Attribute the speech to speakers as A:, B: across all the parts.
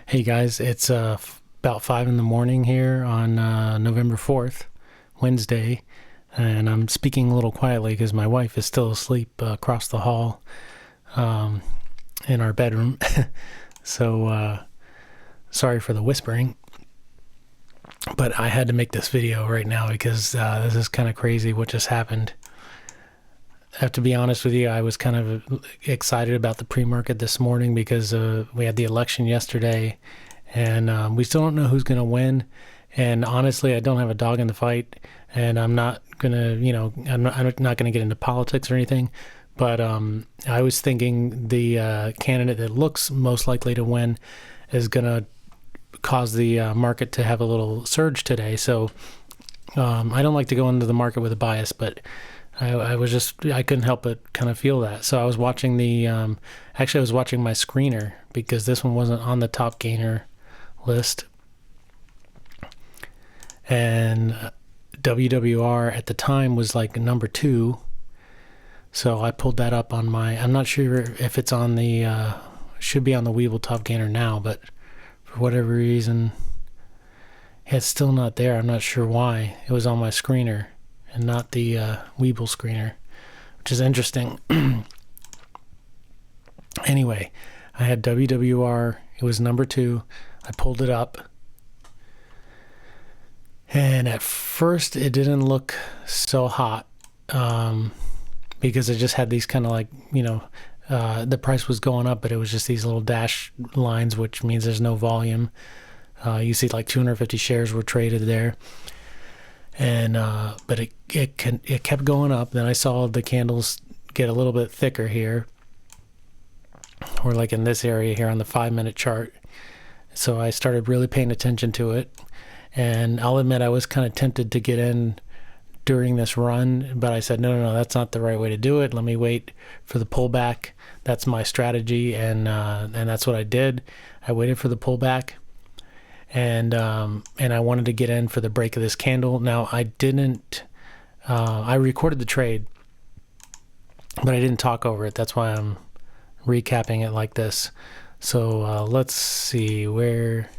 A: Hey guys, it's about 5 in the morning here on November 4th, Wednesday, and I'm speaking a little quietly because my wife is still asleep across the hall in our bedroom. So sorry for the whispering, but I had to make this video right now because this is kind of crazy what just happened. I have to be honest with you, I was kind of excited about the pre-market this morning because we had the election yesterday, and we still don't know who's going to win. And honestly, I don't have a dog in the fight, and I'm not going to, I'm not going to get into politics or anything. But I was thinking the candidate that looks most likely to win is going to cause the market to have a little surge today. So I don't like to go into the market with a bias, but I couldn't help but kind of feel that. So I was watching actually I was watching my screener because this one wasn't on the top gainer list. And WWR at the time was like number 2. So I pulled that up on I'm not sure if it's on should be on the Weeble top gainer now, but for whatever reason, it's still not there. I'm not sure why. It was on my screener and not the Weeble screener, which is interesting. Anyway, I had WWR. It was number 2. I pulled it up. And at first, it didn't look so hot because it just had these kind of like, the price was going up, but it was just these little dash lines, which means there's no volume. You see like 250 shares were traded there. And but it kept going up. Then I saw the candles get a little bit thicker here. We're like in this area here on the 5-minute chart. So I started really paying attention to it. And I'll admit I was kind of tempted to get in during this run, but I said, no, that's not the right way to do it. Let me wait for the pullback. That's my strategy, and that's what I did. I waited for the pullback. And I wanted to get in for the break of this candle. Now I didn't. I recorded the trade, but I didn't talk over it. That's why I'm recapping it like this. So let's see where.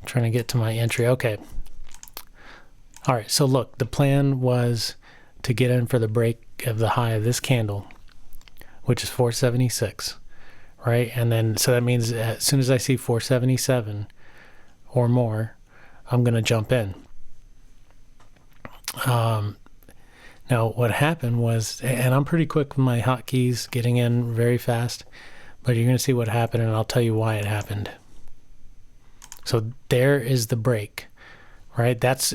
A: I'm trying to get to my entry. Okay. All right. So look, the plan was to get in for the break of the high of this candle, which is 476, right? And then, so that means as soon as I see 477 or more, I'm going to jump in. Now what happened was, and I'm pretty quick with my hotkeys, getting in very fast, but you're going to see what happened, and I'll tell you why it happened. So there is the break. Right, that's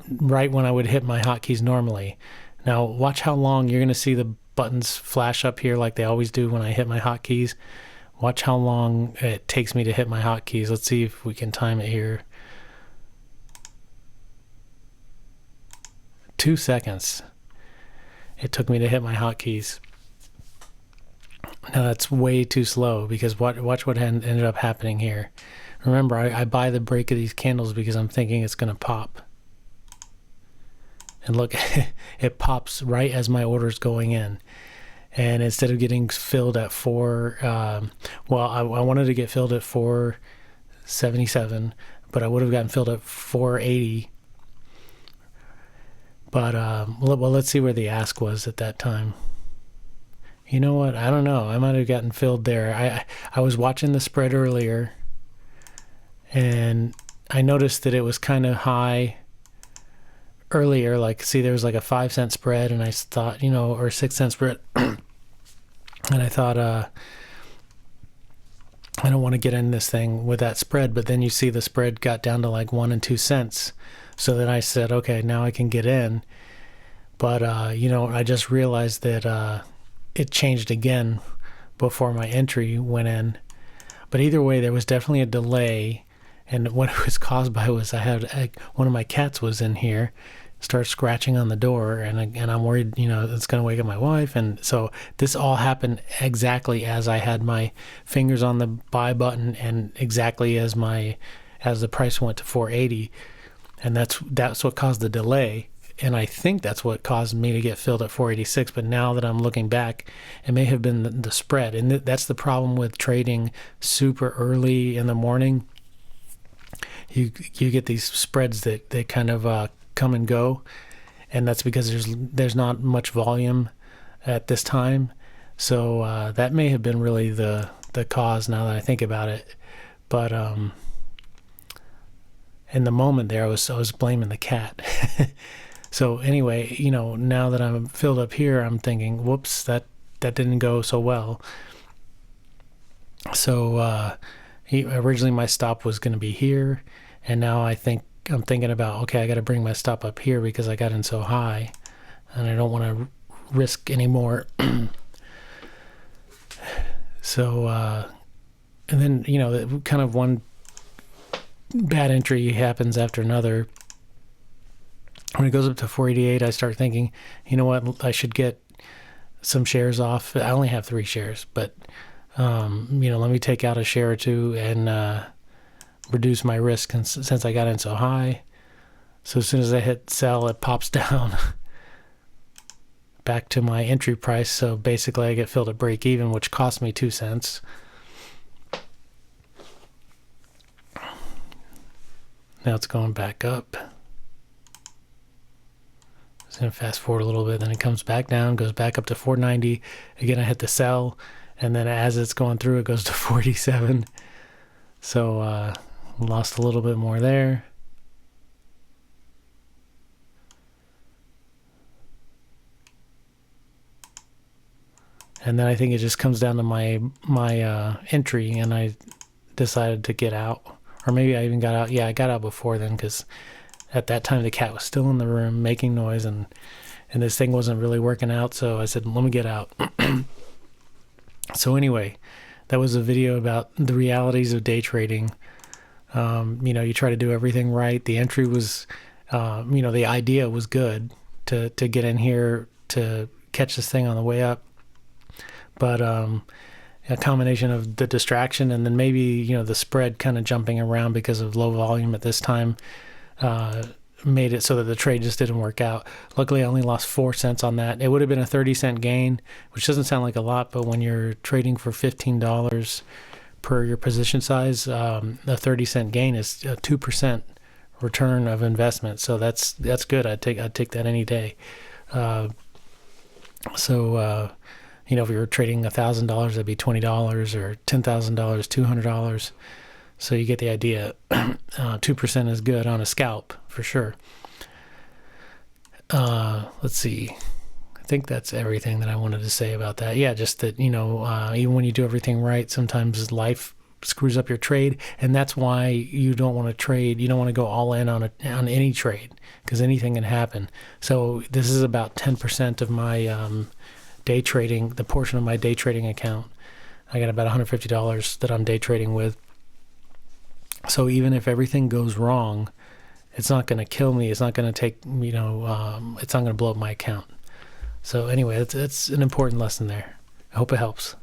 A: right when I would hit my hotkeys normally. Now watch how long you're going to see the buttons flash up here like they always do when I hit my hotkeys. Watch how long it takes me to hit my hotkeys. Let's see if we can time it here. 2 seconds it took me to hit my hotkeys. Now that's way too slow because watch what ended up happening here. Remember, I buy the break of these candles because I'm thinking it's going to pop. And look, it pops right as my order's going in. And instead of getting filled at I wanted to get filled at 477, but I would have gotten filled at 480. But, well, let's see where the ask was at that time. You know what? I don't know. I might have gotten filled there. I was watching the spread earlier, and I noticed that it was kind of high earlier. Like, see, there was like a 5-cent spread, and I thought, or a 6-cent spread. And I thought, I don't want to get in this thing with that spread. But then you see the spread got down to like 1 and 2 cents. So then I said, okay, now I can get in. But, I just realized that it changed again before my entry went in. But either way, there was definitely a delay. And what it was caused by was one of my cats was in here, started scratching on the door, and I'm worried, it's going to wake up my wife. And so this all happened exactly as I had my fingers on the buy button and exactly as the price went to 480. And that's what caused the delay. and I think that's what caused me to get filled at 486. But now that I'm looking back, it may have been the spread, and that's the problem with trading super early in the morning. You get these spreads that they kind of come and go, and that's because there's not much volume at this time. So that may have been really the cause now that I think about it. But in the moment there, I was blaming the cat. So anyway, now that I'm filled up here, I'm thinking, whoops, that didn't go so well. So originally my stop was going to be here, and now I'm thinking about, okay, I got to bring my stop up here because I got in so high, and I don't want to risk any more. So and then kind of one bad entry happens after another. When it goes up to 488, I start thinking, you know what, I should get some shares off. I only have 3 shares, but let me take out a share or two and reduce my risk since I got in so high. So as soon as I hit sell, it pops down back to my entry price. So basically I get filled at break even, which cost me 2 cents. Now it's going back up. Just going to fast forward a little bit, then it comes back down, goes back up to 490. Again, I hit the sell, and then as it's going through, it goes to 47. So lost a little bit more there. And then I think it just comes down to my entry, and I decided to get out. Or maybe I even got out. Yeah, I got out before then, because at that time the cat was still in the room making noise, and this thing wasn't really working out. So I said, let me get out. So anyway, that was a video about the realities of day trading. You try to do everything right. The entry was, the idea was good to get in here to catch this thing on the way up. But a combination of the distraction and then maybe, the spread kind of jumping around because of low volume at this time made it so that the trade just didn't work out. Luckily, I only lost 4 cents on that. It would have been a 30-cent gain, which doesn't sound like a lot, but when you're trading for $15 per your position size, a 30-cent gain is a 2% return of investment. So that's good. I'd take that any day. If you're trading $1,000, that'd be $20, or $10,000, $200. So you get the idea. 2% is good on a scalp for sure. Let's see. I think that's everything that I wanted to say about that. Yeah, just that, even when you do everything right, sometimes life screws up your trade, and that's why you don't want to trade. You don't want to go all in on any trade, because anything can happen. So this is about 10% of my day trading, the portion of my day trading account. I got about $150 that I'm day trading with. So even if everything goes wrong, it's not going to kill me. It's not going to take, it's not going to blow up my account. So anyway, it's an important lesson there. I hope it helps.